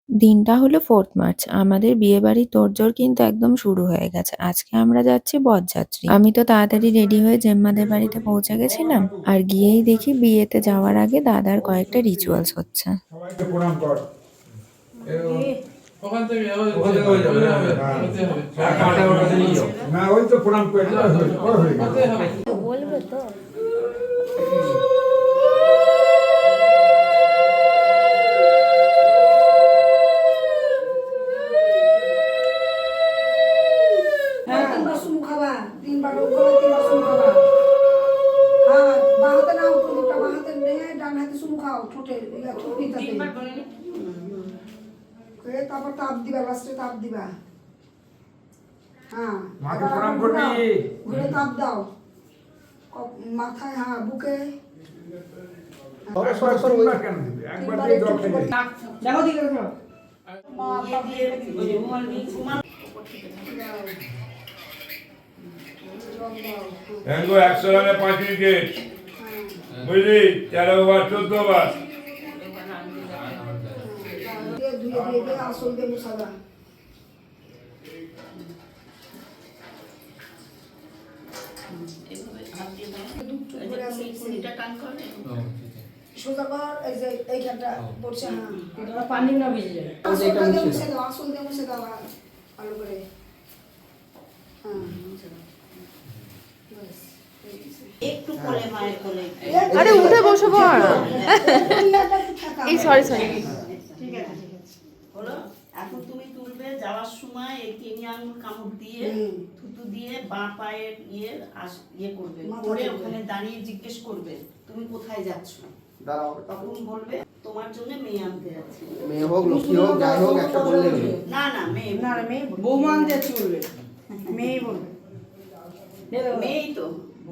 দিনটা হলো 4th March. আমাদের বিয়েবাড়ির তোড়জোড় কিন্তু একদম শুরু হয়ে গেছে। আজকে আমরা যাচ্ছি বরযাত্রী। আমি তো তাড়াতাড়ি রেডি হয়ে জেম্মাদের বাড়িতে পৌঁছে গেছিলাম। আর গিয়েই দেখি বিয়েতে যাওয়ার আগে দাদার কয়েকটা রিচুয়ালস হচ্ছে। সবাইকে প্রণাম কর। ওখান থেকে হয়ে যাবে। না ওই তো প্রণাম করে হয়ে গেল। বলবে তো তারপর তাপ দিবা, লাস্টে তাপ দিবা। হ্যাঁ মাকে প্রণাম করবি। ঘুরে তাপ দাও মাথায়, হ্যাঁ বুকে। কেন দিবি? একবার দিয়ে জল খেয়ে দেখো দিকে দেখো। দেখো 100 রানে 5 উইকেট, বুঝলি? 13 ওভার 14 ওভার। ধুয়ে দিয়ে দে, আসল দিয়ে মুসাদা। সোজা কর, এই যে এইখানটা পড়ছে, হ্যাঁ পানি না ভিজে যায়। আসল দিয়ে মুছে দাও, আসল দিয়ে মুছে দাও ভালো করে। হ্যাঁ একটু কোলে মায়ের কোলে। আরে উঠে বসে পড়। এই সরি ঠিক আছে হলো। এখন তুমি তুলবে, যাওয়ার সময় এই 3 আঙ্গুল কামড় দিয়ে থুতু দিয়ে বাঁ পায়ের ইয়ে করবে, করে ওখানে দাঁড়িয়ে জিজ্ঞেস করবে তুমি কোথায় যাচ্ছ। তখন বলবে তোমার জন্য মেয়ে আনতে যাচ্ছি। মেয়ে হোক লক্ষ্মী হোক যাই হোক একটা বললে হবে। না না মেয়ে, না মেয়ে বৌমা আনতে যাচ্ছি বলবে, মেয়েই বলবে। মেয়েই তো,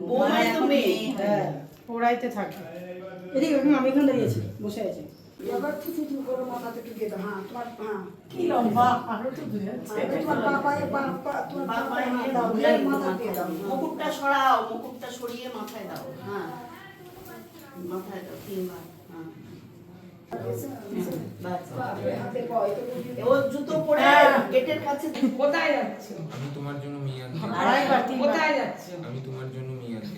বৌমাই তো মেয়ে। হ্যাঁ ওরাইতে থাকে। এদিকে আমি এখানে দাঁড়িয়েছি, বসে আছি। এবার থুতু থুতু করে মাথাতে ঢুকিয়ে দাও। হ্যাঁ তোমার, হ্যাঁ কি লম্বা আরো তো দুই তোমার বাপায় তোমার বাপায় মাথা দিয়ে দাও। মুকুটটা সরাও, মুকুটটা সরিয়ে মাথায় দাও। হ্যাঁ মাথায় দাও 3 বার। হ্যাঁ ও জুতো পরে গেটের কাছে। কোথায় যাচ্ছে? আমি তোমার জন্য মেয়ে আনতে। আড়াইবার কোথায় যাচ্ছে? আমি তোমার জন্য মেয়ে আনতে।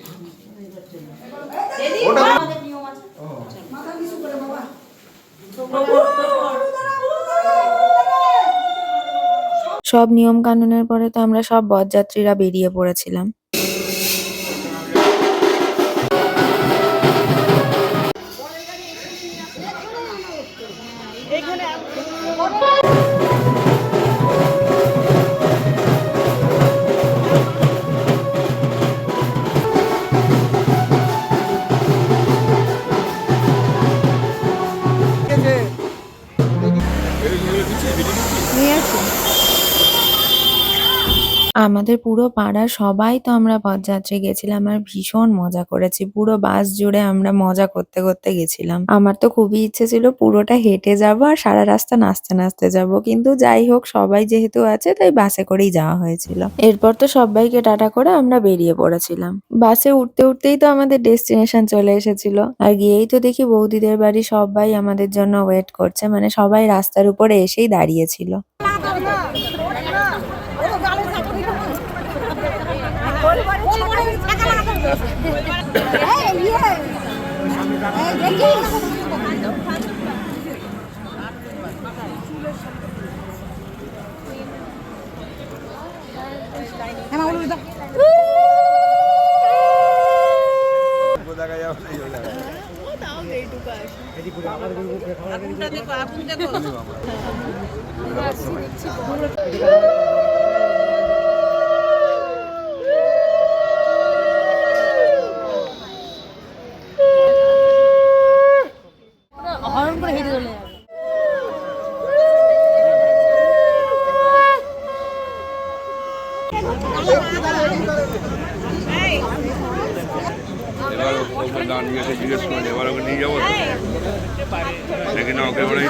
আমাদের নিয়ম আছে। মাথা নিচু করে বাবা। সব নিয়ম কানুনের পরে তো আমরা সব বরযাত্রীরা বেরিয়ে পড়েছিলাম। আমাদের পুরো পাড়ার সবাই তো আমরা বরযাত্রী গেছিলাম আর ভীষণ মজা করেছি। পুরো বাস জুড়ে আমরা মজা করতে করতে গেছিলাম। আমার তো খুবই ইচ্ছে ছিল পুরোটা হেঁটে যাবো আর সারা রাস্তা নাচতে নাচতে যাবো, কিন্তু যাই হোক সবাই যেহেতু আছে তাই বাসে করেই যাওয়া হয়েছিল। এরপর তো সবাইকে টাটা করে আমরা বেরিয়ে পড়েছিলাম। বাসে উঠতে উঠতেই তো আমাদের ডেস্টিনেশন চলে এসেছিল। আর গিয়েই তো দেখি বৌদিদের বাড়ি সবাই আমাদের জন্য ওয়েট করছে, মানে সবাই রাস্তার উপরে এসেই দাঁড়িয়েছিল। হরণ করে হেঁটে চলে যাবে। এবার ওকে দাঁড়িয়ে জিজ্ঞেস করে এবার ওকে নিয়ে যাবো। কিনা ওকে বলে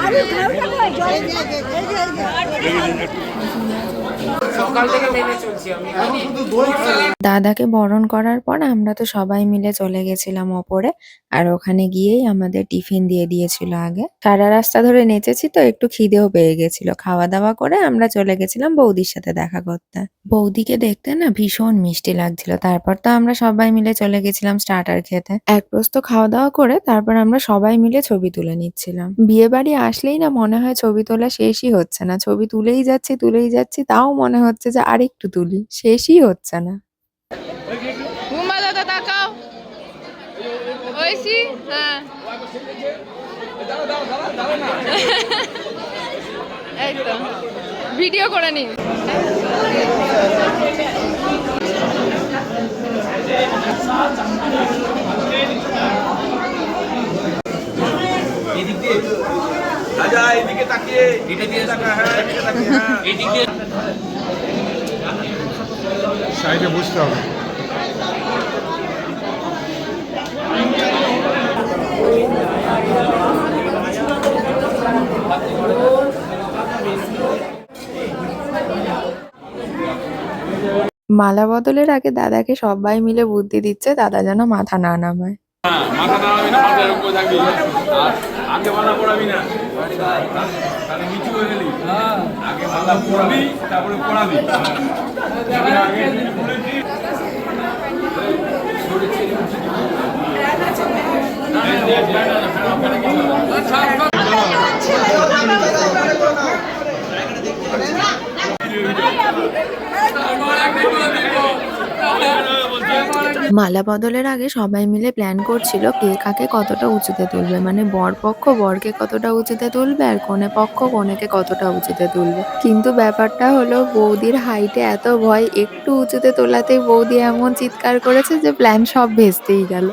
সকাল থেকে নেমে চলছি আমি। দাদাকে বরণ করার পর আমরা তো সবাই মিলে চলে গেছিলাম ওপরে। আর ওখানে গিয়েই আমাদের টিফিন দিয়ে দিয়েছিল আগে। সারা রাস্তা ধরে নেচেছি তো একটু খিদেও পেয়ে গেছিল। খাওয়া দাওয়া করে আমরা চলে গেছিলাম বৌদির সাথে দেখা করতে। বৌদিকে দেখতে না ভীষণ মিষ্টি লাগছিল। তারপর তো আমরা সবাই মিলে চলে গেছিলাম স্টার্টার খেতে। এক প্রস্ত খাওয়া দাওয়া করে তারপর আমরা সবাই মিলে ছবি তুলে নিচ্ছিলাম। বিয়ে বাড়ি আসলেই না মনে হয় ছবি তোলা শেষই হচ্ছে না। ছবি তুলেই যাচ্ছি তাও মনে হচ্ছে যে আরেকটু তুলি, শেষই হচ্ছে না। মুম্বা দাদা তাকাও ওইসি হ্যাঁ এই তো ভিডিও করে নিন। রাজা এদিকে তাকিয়ে এটা দিয়ে তাকা, হ্যাঁ এদিকে তাকিয়ে, হ্যাঁ এদিকে সাইডে বসতে হবে। মালা বদলের আগে দাদাকে সবাই মিলে বুদ্ধি দিচ্ছে দাদা যেন মাথা না নামায়। মাথা নামাবি না, মাথার উপর থাকবি, আর আগে মাথা পড়াবি না, তাহলে নিচু হয়ে গেলি। আগে মাথা পড়াবি তারপরে পড়াবি। আগে পড়েছি মালা বদলের আগে সবাই মিলে প্ল্যান করছিল কে কাকে কতটা উঁচুতে তুলবে, মানে বরপক্ষ বরকে কতটা উঁচুতে তুলবে আর কনে পক্ষ কনেকে কতটা উঁচুতে তুলবে। কিন্তু ব্যাপারটা হলো বৌদির হাইটে এত ভয়, একটু উঁচুতে তোলাতেই বৌদি এমন চিৎকার করেছে যে প্ল্যান সব ভেস্তেই গেল।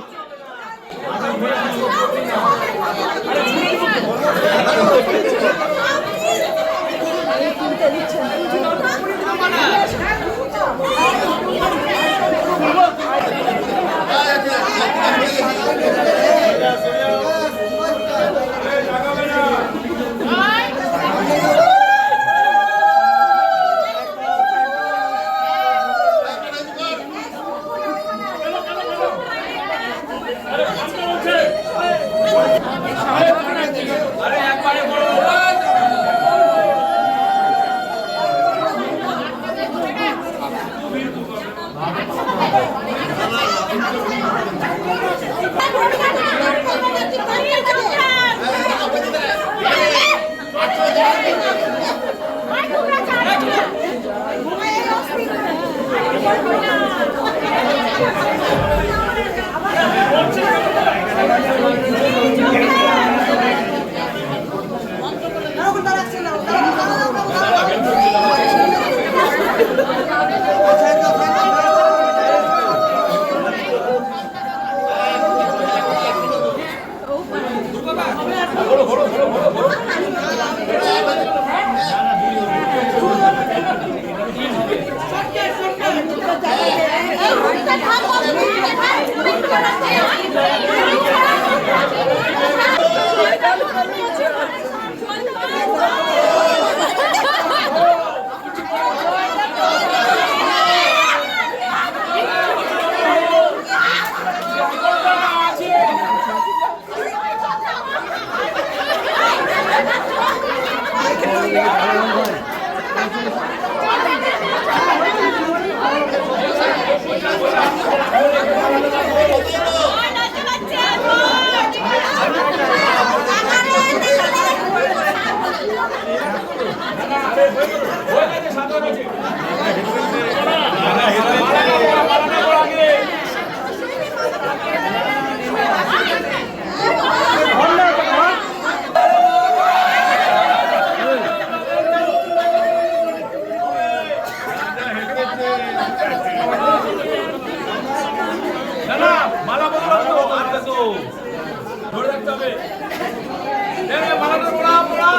মালা বদল তো ধরে রাখতে হবে। মালাটা পড়া পড়া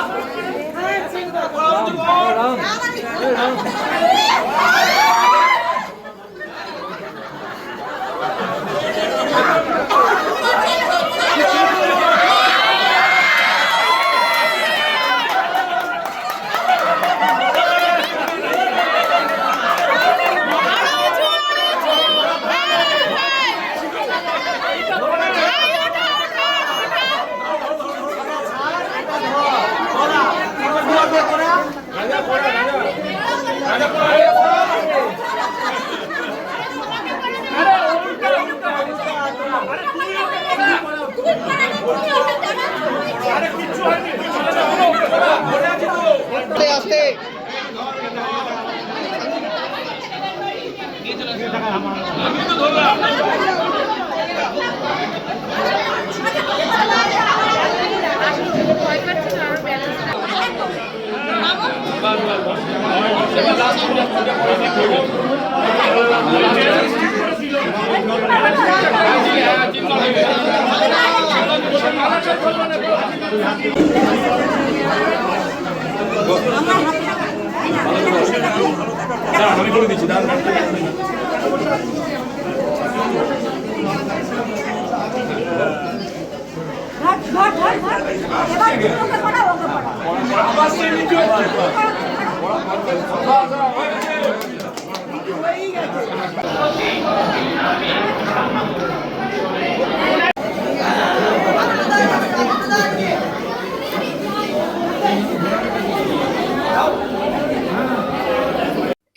আমি করে দিচ্ছি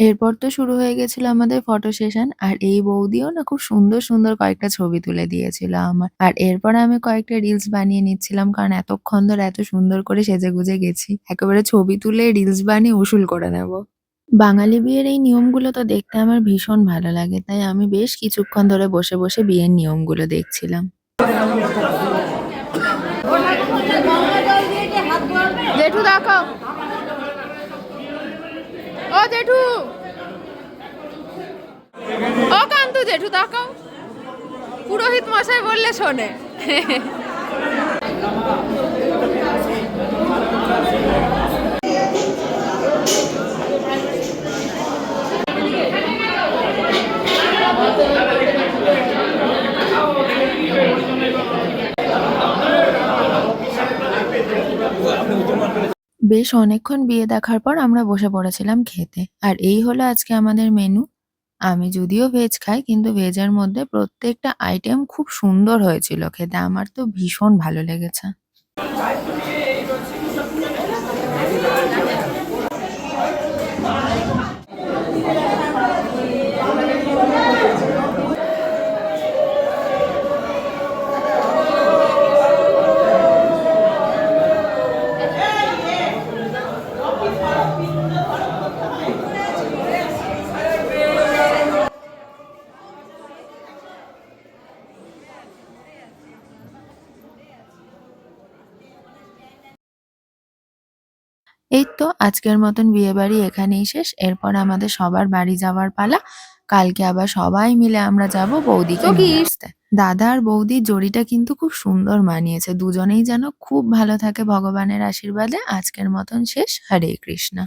এরপর তো শুরু হয়ে গেছিল আমাদের ফটো সেশন। আর এই বৌদিও না খুব সুন্দর সুন্দর কয়েকটা ছবি তুলে দিয়েছিল আমার। আর এরপরে আমি কয়েকটা রিলস বানিয়ে নিচ্ছিলাম, কারণ এতক্ষণ ধরে এত সুন্দর করে সেজেগুজে গেছি, একেবারে ছবি তুলে রিলস বানিয়ে উসুল করে নেব। বাঙালি বিয়ের এই নিয়মগুলো তো দেখতে আমার ভীষণ ভালো লাগে, তাই আমি বেশ কিছুক্ষণ ধরে বসে বসে বিয়ের নিয়মগুলো দেখছিলাম। জেঠু দেখাও, ও জেঠু, ও কান্তু জেঠু দেখাও, পুরোহিত মশাই বললে শোনে। বেশ অনেকক্ষণ বিয়ে দেখার পর আমরা বসে পড়েছিলাম খেতে। আর এই হলো আজকে আমাদের মেনু। আমি যদিও ভেজ খাই, কিন্তু ভেজের মধ্যে প্রত্যেকটা আইটেম খুব সুন্দর হয়েছিল খেতে, আমার তো ভীষণ ভালো লেগেছে। এই তো আজকের মতন বিয়েবাড়ি এখানেই শেষ। এরপর আমাদের সবার বাড়ি যাওয়ার পালা। কালকে আবার সবাই মিলে আমরা যাব বৌদিকে নিয়ে আসতে। দাদা আর বৌদির জড়িটা কিন্তু খুব সুন্দর মানিয়েছে, দুজনেই যেন খুব ভালো থাকে ভগবানের আশীর্বাদে। আজকের মতন শেষ। হরে কৃষ্ণা।